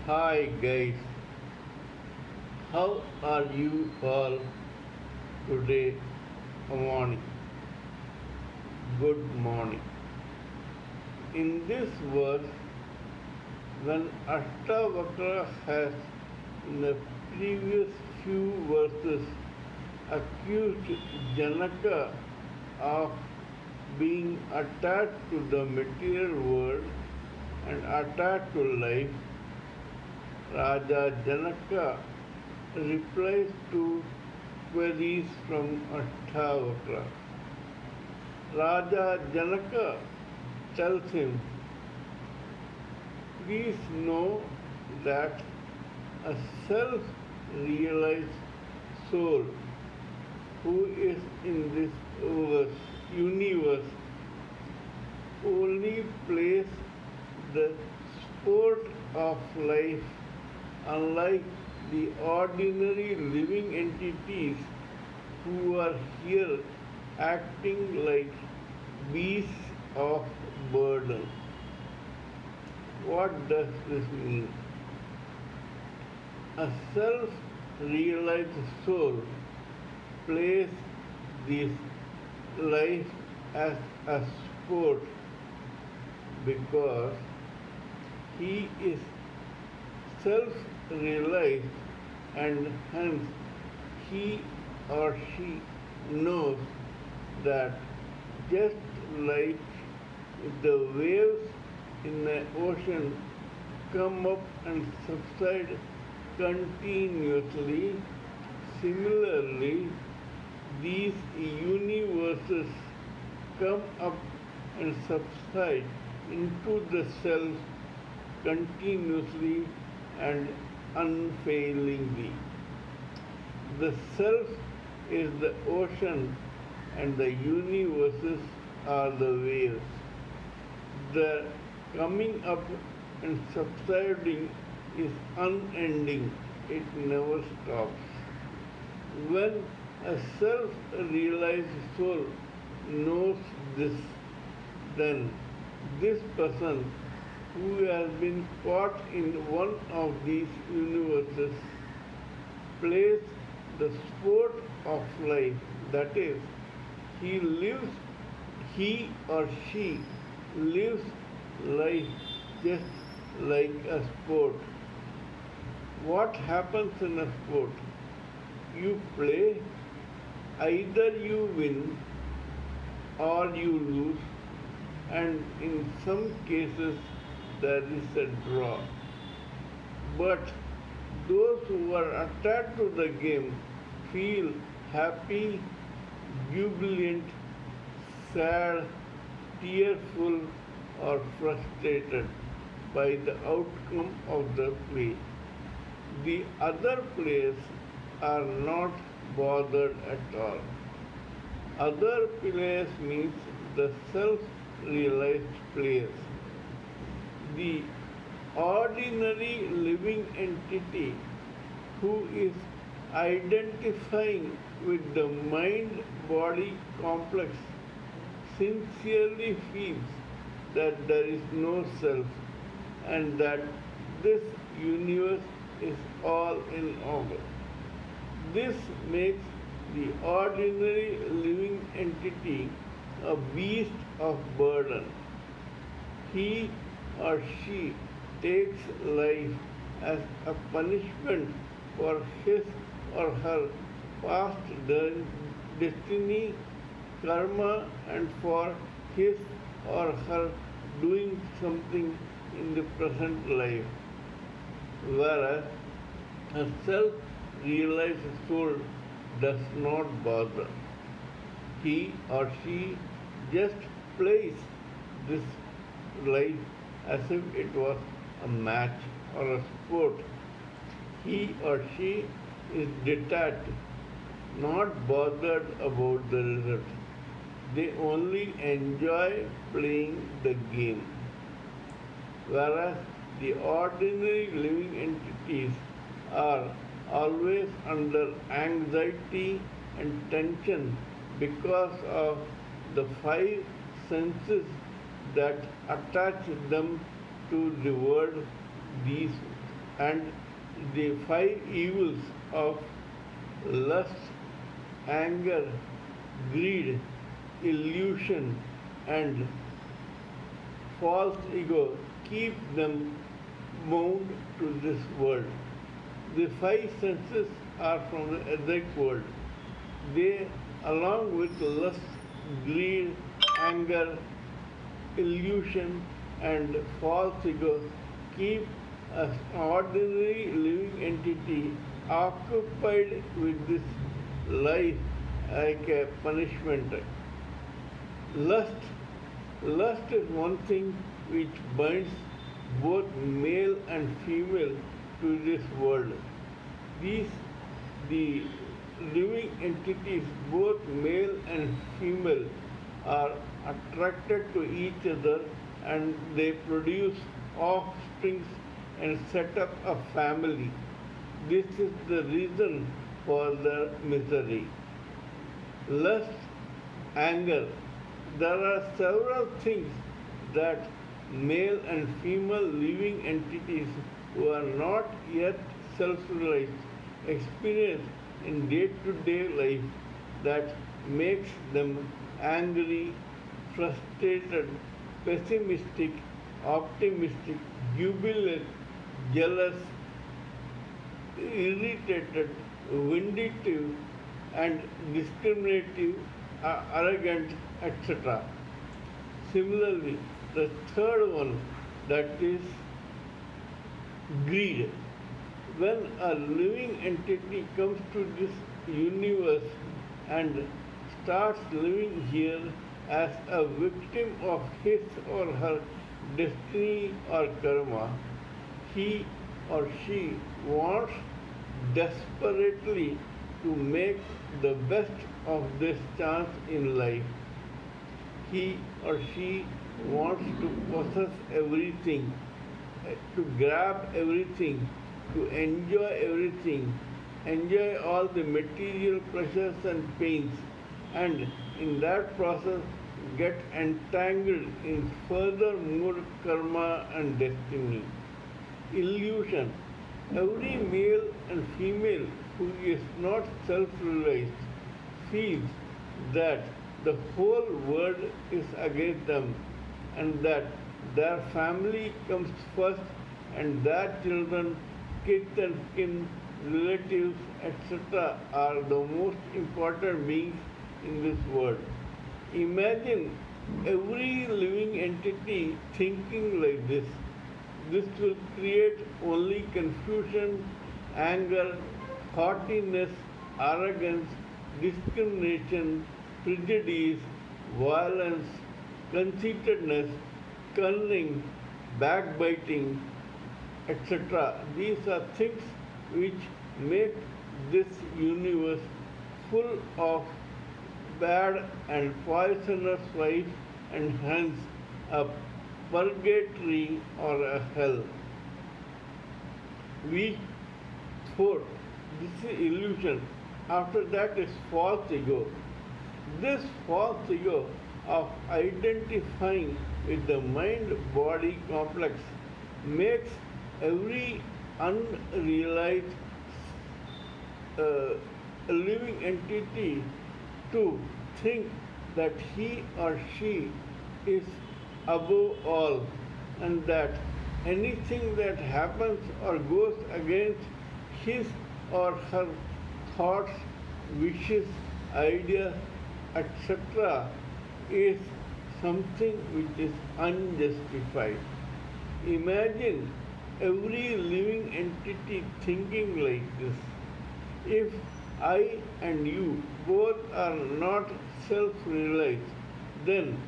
Hi guys, how are you all today? Morning, good morning. In this verse, when Ashtavakra has in the previous few verses accused Janaka of being attached to the material world and attached to life, Raja Janaka replies to queries from Ashtavakra. Raja Janaka tells him, please know that a self-realized soul who is in this universe only plays the sport of life, unlike the ordinary living entities who are here acting like beasts of burden. What does this mean? A self-realized soul plays this life as a sport because he is self-realized and hence he or she knows that just like the waves in the ocean come up and subside continuously, similarly these universes come up and subside into the self continuously and unfailingly. The self is the ocean and the universes are the waves. The coming up and subsiding is unending, it never stops. When a self-realized soul knows this, then this person who has been caught in one of these universes plays the sport of life. That is, he or she lives life just like a sport. What happens in a sport? You play, either you win or you lose, and in some cases there is a draw. But those who are attached to the game feel happy, jubilant, sad, tearful, or frustrated by the outcome of the play. The other players are not bothered at all. Other players means the self-realized players. The ordinary living entity who is identifying with the mind-body complex sincerely feels that there is no self and that this universe is all in all. This makes the ordinary living entity a beast of burden. He or she takes life as a punishment for his or her past destiny, karma, and for his or her doing something in the present life. Whereas a self-realized soul does not bother. He or she just plays this life as if it was a match or a sport. He or she is detached, not bothered about the result. They only enjoy playing the game. Whereas the ordinary living entities are always under anxiety and tension because of the five senses that attach them to the word these and the five evils of lust, anger, greed, illusion, and false ego keep them bound to this world. The five senses are from the etheric world. They, along with lust, greed, anger, illusion, and false ego, keep an ordinary living entity occupied with this life like a punishment. Lust. Lust is one thing which binds both male and female to this world. These, the living entities, both male and female, are attracted to each other and they produce offsprings and set up a family. This is the reason for their misery. Lust, anger. There are several things that male and female living entities who are not yet self-realized experience in day-to-day life that makes them angry, frustrated, pessimistic, optimistic, jubilant, jealous, irritated, vindictive, and discriminative, arrogant, etc. Similarly, the third one, that is greed. When a living entity comes to this universe and starts living here as a victim of his or her destiny or karma, he or she wants desperately to make the best of this chance in life. He or she wants to possess everything, to grab everything, to enjoy everything, enjoy all the material pleasures and pains, and in that process get entangled in further more karma and destiny. Illusion. Every male and female who is not self-realized feels that the whole world is against them and that their family comes first and their children, kids and kin, relatives, etc. are the most important beings in this world. Imagine every living entity thinking like this. This will create only confusion, anger, haughtiness, arrogance, discrimination, prejudice, violence, conceitedness, cunning, backbiting, etc. These are things which make this universe full of bad and poisonous life and hence a purgatory or a hell. We thought this is illusion. After that is false ego. This false ego of identifying with the mind-body complex makes every unrealized living entity to think that he or she is above all and that anything that happens or goes against his or her thoughts, wishes, ideas, etc. is something which is unjustified. Imagine every living entity thinking like this. If I and you both are not self-realized, then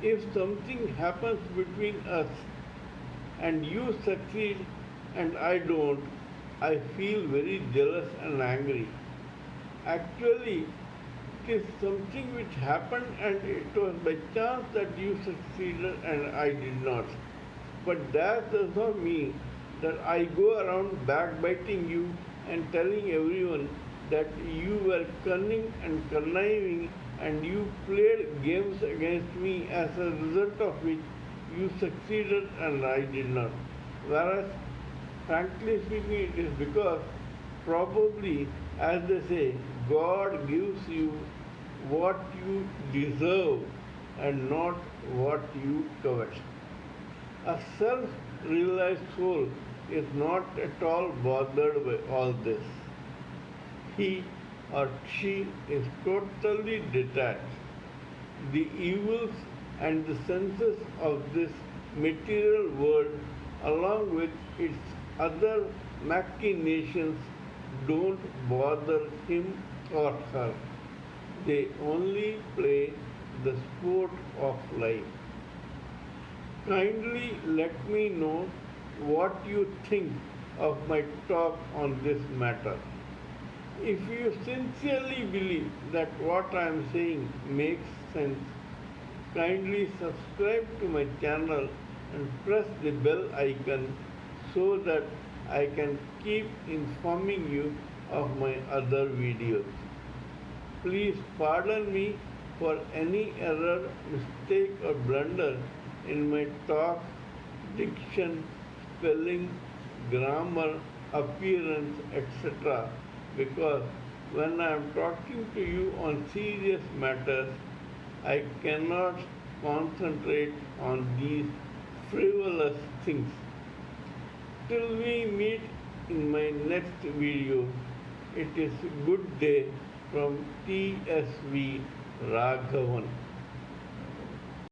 if something happens between us and you succeed and I don't, I feel very jealous and angry. Actually, it is something which happened and it was by chance that you succeeded and I did not. But that does not mean that I go around backbiting you and telling everyone that you were cunning and conniving and you played games against me, as a result of which you succeeded and I did not. Whereas, frankly speaking, it is because probably, as they say, God gives you what you deserve and not what you covet. A self realized soul is not at all bothered by all this. He or she is totally detached. The evils and the senses of this material world, along with its other machinations, don't bother him or her. They only play the sport of life. Kindly let me know what you think of my talk on this matter. If you sincerely believe that what I am saying makes sense, kindly subscribe to my channel and press the bell icon so that I can keep informing you of my other videos. Please pardon me for any error, mistake or blunder in my talk, diction, spelling, grammar, appearance, etc. because when I am talking to you on serious matters, I cannot concentrate on these frivolous things. Till we meet in my next video, it is good day from TSV Raghavan.